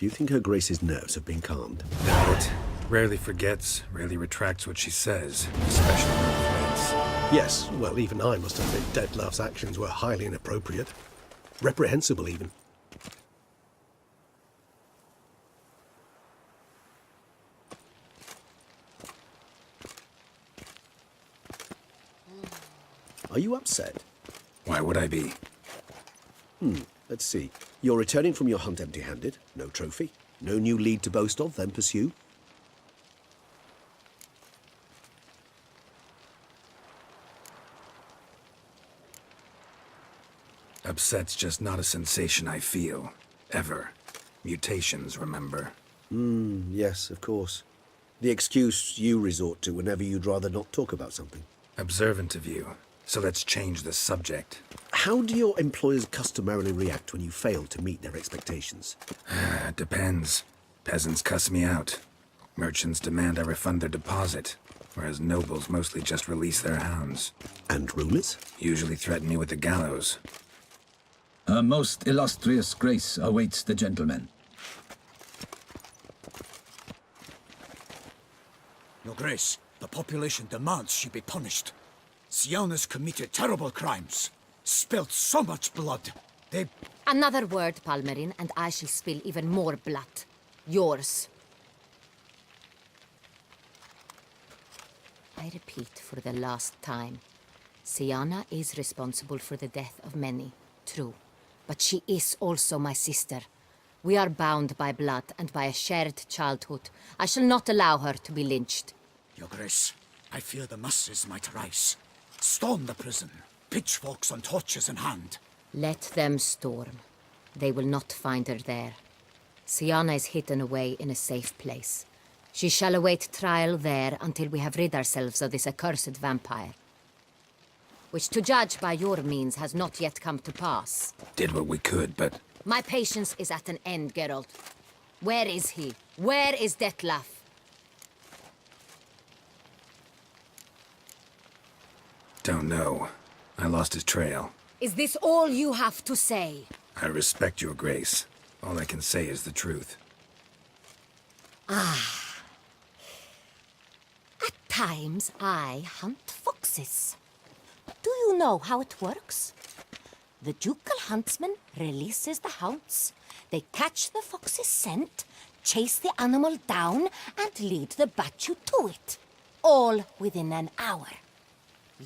Do you think Her Grace's nerves have been calmed? Doubt it. Rarely forgets, rarely retracts what she says, especially when flates. Yes, well, even I must admit Detlef's actions were highly inappropriate. Reprehensible, even. Are you upset? Why would I be? Let's see. You're returning from your hunt empty-handed. No trophy. No new lead to boast of, then pursue. Upset's just not a sensation I feel. Ever. Mutations, remember? Yes, of course. The excuse you resort to whenever you'd rather not talk about something. Observant of you. So let's change the subject. How do your employers customarily react when you fail to meet their expectations? Depends. Peasants cuss me out. Merchants demand I refund their deposit, whereas nobles mostly just release their hounds. And rulers? Usually threaten me with the gallows. Her most illustrious grace awaits the gentleman. Your Grace, the population demands she be punished. Siana's committed terrible crimes. Spilt so much blood. They... Another word, Palmerin, and I shall spill even more blood. Yours. I repeat for the last time. Siana is responsible for the death of many, true. But she is also my sister. We are bound by blood and by a shared childhood. I shall not allow her to be lynched. Your Grace, I fear the masses might rise. Storm the prison, pitchforks and torches in hand. Let them storm. They will not find her there. Siana is hidden away in a safe place. She shall await trial there until we have rid ourselves of this accursed vampire. Which, to judge by your means, has not yet come to pass. Did what we could, but... My patience is at an end, Geralt. Where is he? Where is Detlef? Don't know. I lost his trail. Is this all you have to say? I respect your grace. All I can say is the truth. At times, I hunt foxes. Do you know how it works? The ducal huntsman releases the hounds. They catch the fox's scent, chase the animal down, and lead the Bachu to it. All within an hour.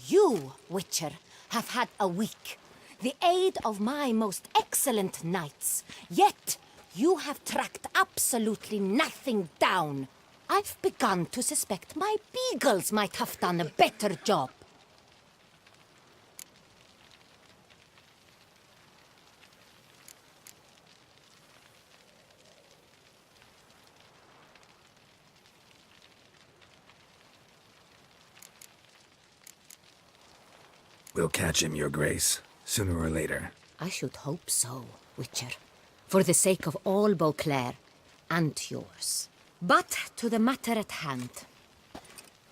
You, Witcher, have had a week. The aid of my most excellent knights. Yet, you have tracked absolutely nothing down. I've begun to suspect my beagles might have done a better job. We'll catch him, your grace. Sooner or later. I should hope so, Witcher. For the sake of all Beauclair and yours. But to the matter at hand.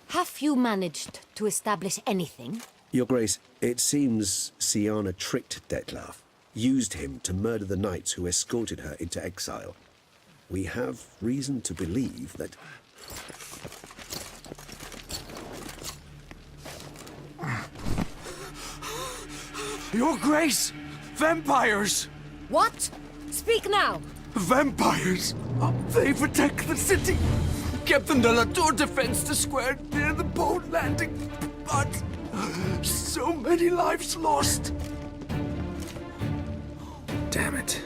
Have you managed to establish anything? Your Grace, it seems Siana tricked Detlef, used him to murder the knights who escorted her into exile. We have reason to believe that... Your Grace! Vampires! What? Speak now! Vampires! They protect the city! Captain de la Tour defends the square near the boat landing, but so many lives lost! Damn it.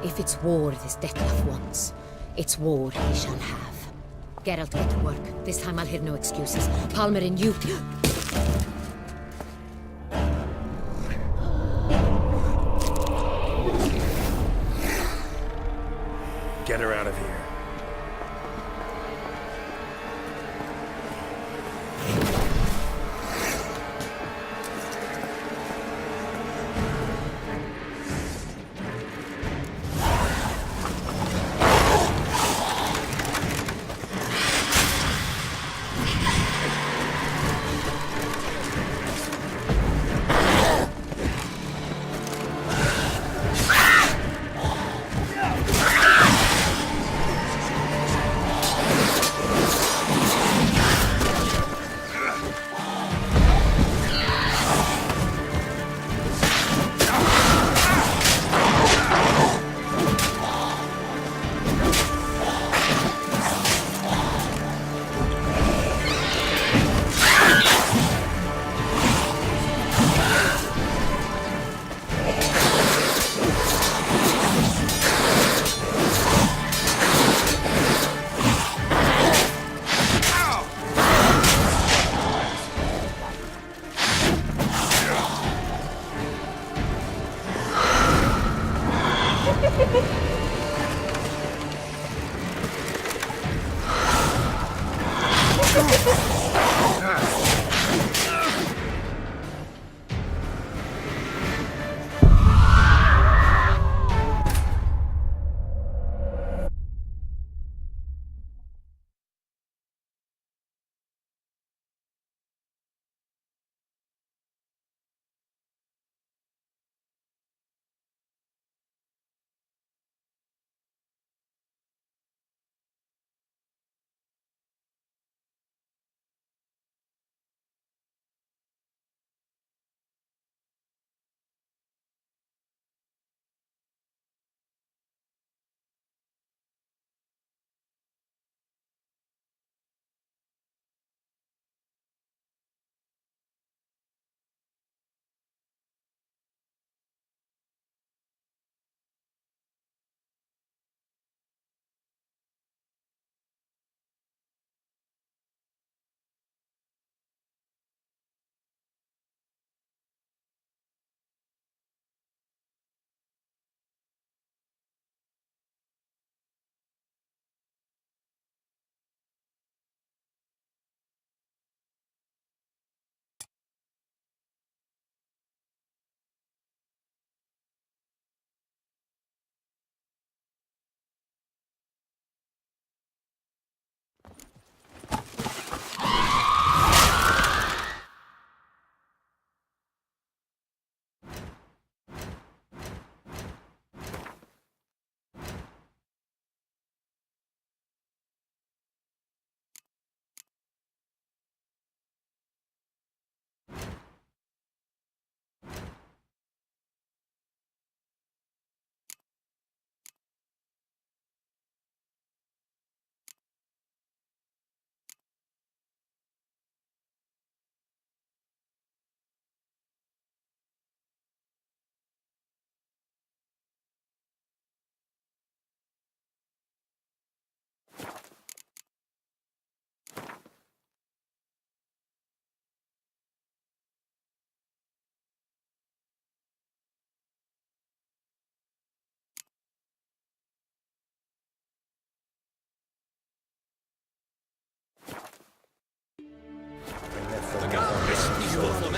If it's war this Detlef wants, it's war he shall have. Geralt, get to work. This time I'll hear no excuses. Palmerin, you... Get her out of here.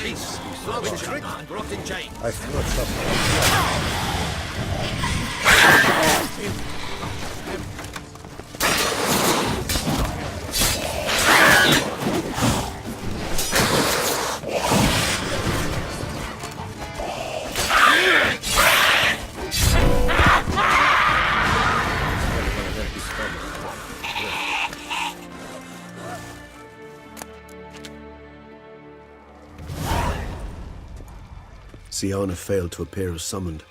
Release. Brought in chain. I thought something. Siana failed to appear as summoned.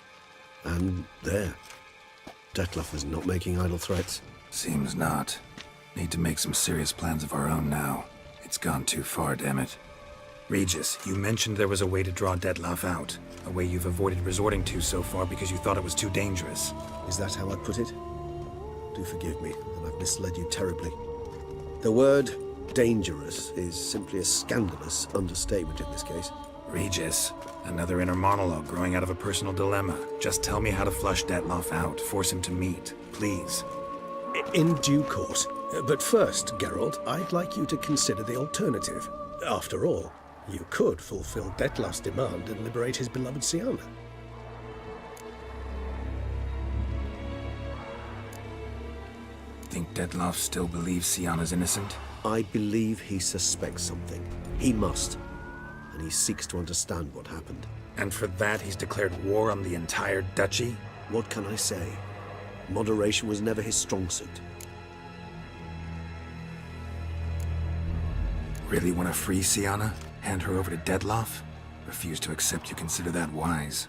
And there. Detlef is not making idle threats. Seems not. Need to make some serious plans of our own now. It's gone too far, damn it. Regis, you mentioned there was a way to draw Detlef out. A way you've avoided resorting to so far because you thought it was too dangerous. Is that how I put it? Do forgive me that I've misled you terribly. The word dangerous is simply a scandalous understatement in this case. Regis, another inner monologue growing out of a personal dilemma. Just tell me how to flush Detlef out, force him to meet, please. In due course. But first, Geralt, I'd like you to consider the alternative. After all, you could fulfill Detlef's demand and liberate his beloved Siana. Think Detlef still believes Siana's innocent? I believe he suspects something. He must. And he seeks to understand what happened. And for that he's declared war on the entire duchy? What can I say? Moderation was never his strong suit. Really want to free Siana? Hand her over to Detlef? Refuse to accept you consider that wise.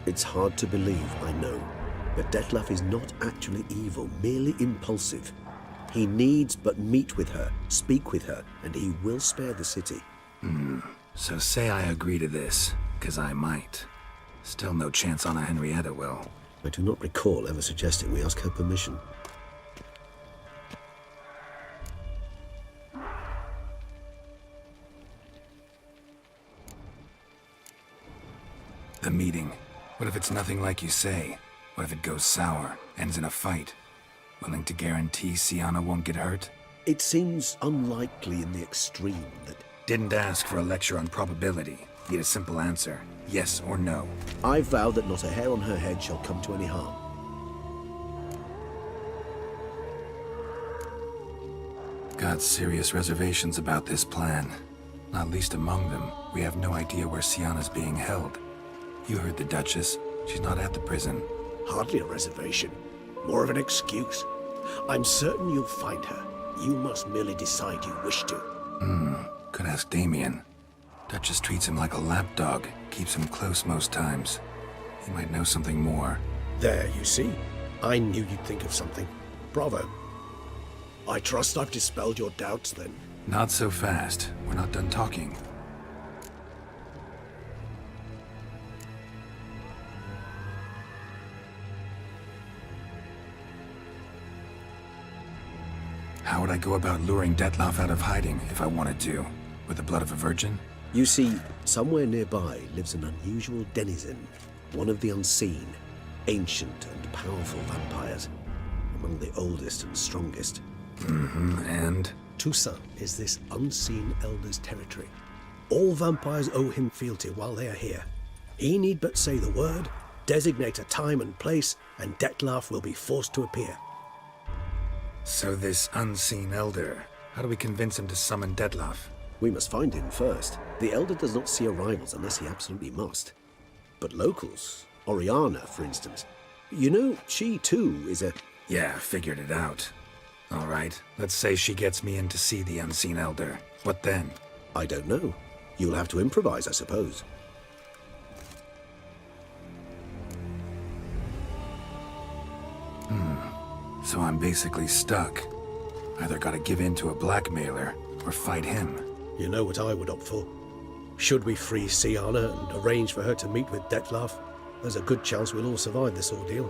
It's hard to believe, I know. But Detlef is not actually evil, merely impulsive. He needs but meet with her, speak with her, and he will spare the city. So say I agree to this, 'cause I might. Still no chance Anna Henrietta will. I do not recall ever suggesting we ask her permission. The meeting. What if it's nothing like you say? What if it goes sour, ends in a fight? Willing to guarantee Siana won't get hurt? It seems unlikely in the extreme that... Didn't ask for a lecture on probability. Need a simple answer. Yes or no. I vow that not a hair on her head shall come to any harm. Got serious reservations about this plan. Not least among them, we have no idea where Siana's being held. You heard the Duchess. She's not at the prison. Hardly a reservation. More of an excuse. I'm certain you'll find her. You must merely decide you wish to. Could ask Damien. Duchess treats him like a lapdog. Keeps him close most times. He might know something more. There, you see. I knew you'd think of something. Bravo. I trust I've dispelled your doubts, then. Not so fast. We're not done talking. How would I go about luring Detlef out of hiding if I wanted to? With the blood of a virgin? You see, somewhere nearby lives an unusual denizen, one of the unseen, ancient and powerful vampires, among the oldest and strongest. And? Toussaint is this unseen elder's territory. All vampires owe him fealty while they are here. He need but say the word, designate a time and place, and Detlef will be forced to appear. So this unseen elder, how do we convince him to summon Detlef? We must find him first. The Elder does not see arrivals unless he absolutely must. But locals, Oriana, for instance, you know, she too is a... Yeah, figured it out. All right, let's say she gets me in to see the unseen elder. What then? I don't know. You'll have to improvise, I suppose. So I'm basically stuck. Either gotta give in to a blackmailer, or fight him. You know what I would opt for. Should we free Siana and arrange for her to meet with Detlef, there's a good chance we'll all survive this ordeal.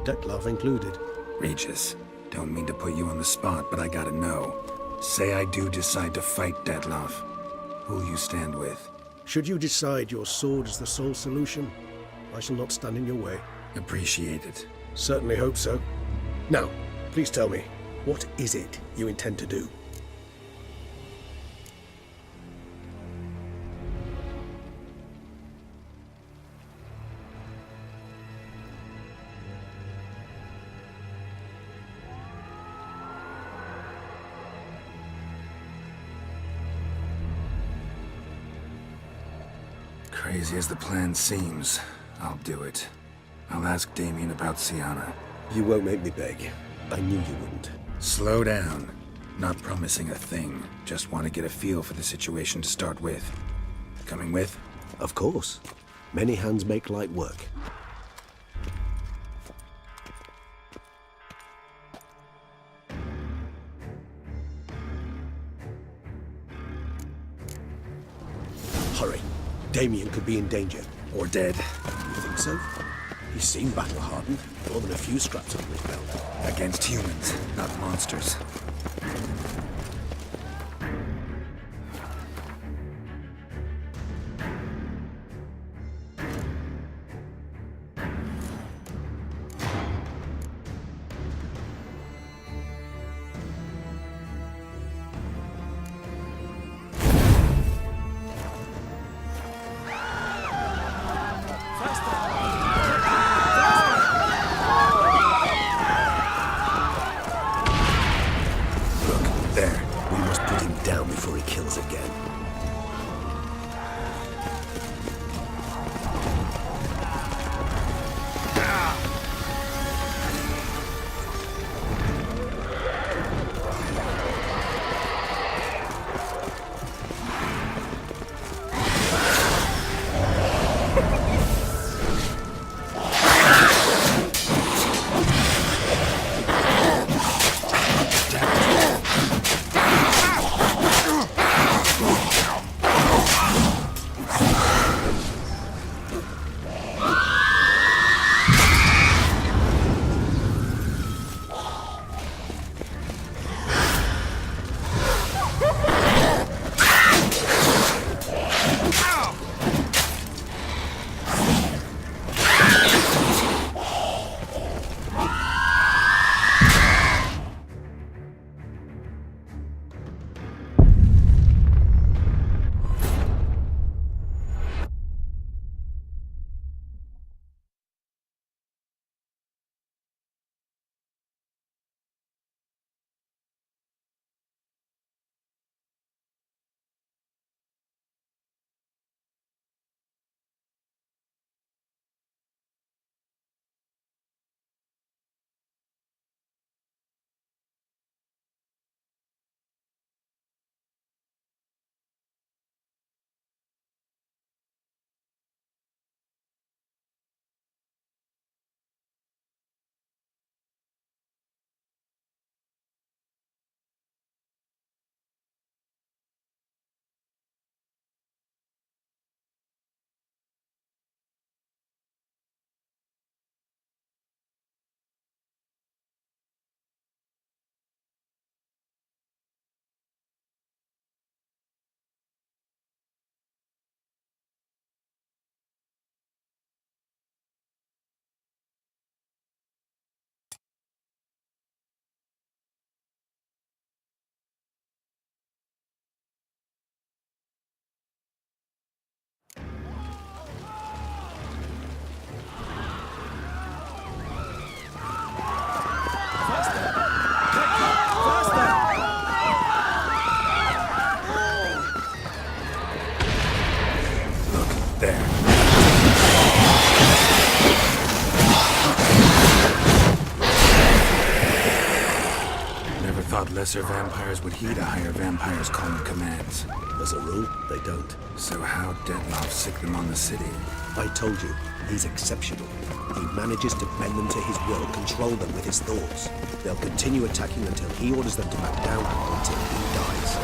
Detlef included. Regis, don't mean to put you on the spot, but I gotta know. Say I do decide to fight Detlef. Who'll you stand with? Should you decide your sword is the sole solution, I shall not stand in your way. Appreciate it. Certainly hope so. Now, please tell me, what is it you intend to do? crazy as the plan seems, I'll do it. I'll ask Damien about Sienna. You won't make me beg. I knew you wouldn't. Slow down. Not promising a thing. Just want to get a feel for the situation to start with. Coming with? Of course. Many hands make light work. Hurry. Damien could be in danger. Or dead. You think so? He seemed battle-hardened. More than a few scraps under his belt. Against humans, not monsters. Lesser vampires would heed a higher vampire's calling commands. As a rule, they don't. So how Dettlaff sick them on the city? I told you, he's exceptional. He manages to bend them to his will, control them with his thoughts. They'll continue attacking until he orders them to back down, until he dies.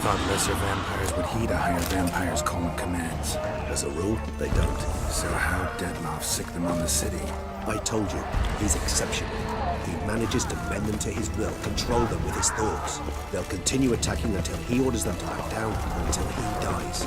thought lesser vampires would heed a higher vampire's call and commands. As a rule, they don't. So how'd Dettlaff sick them on the city? I told you, he's exceptional. He manages to bend them to his will, control them with his thoughts. They'll continue attacking until he orders them to back down, until he dies.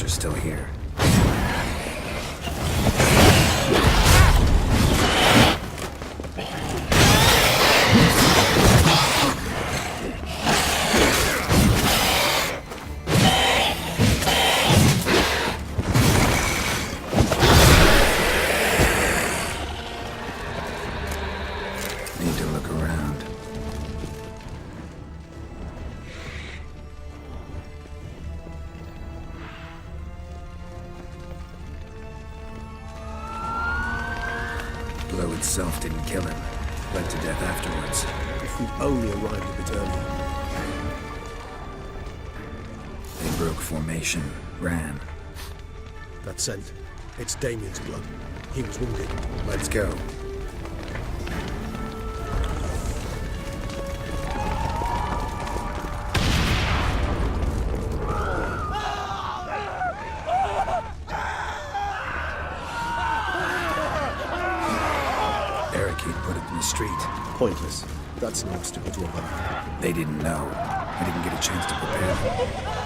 Still here. Need to look around. Blow itself didn't kill him. Bled to death afterwards. If we'd only arrived a bit earlier. They broke formation, ran. That scent. It's Damien's blood. He was wounded. Let's go. Barricade put it in the street. Pointless. That's an obstacle to a path. They didn't know. I didn't get a chance to prepare them.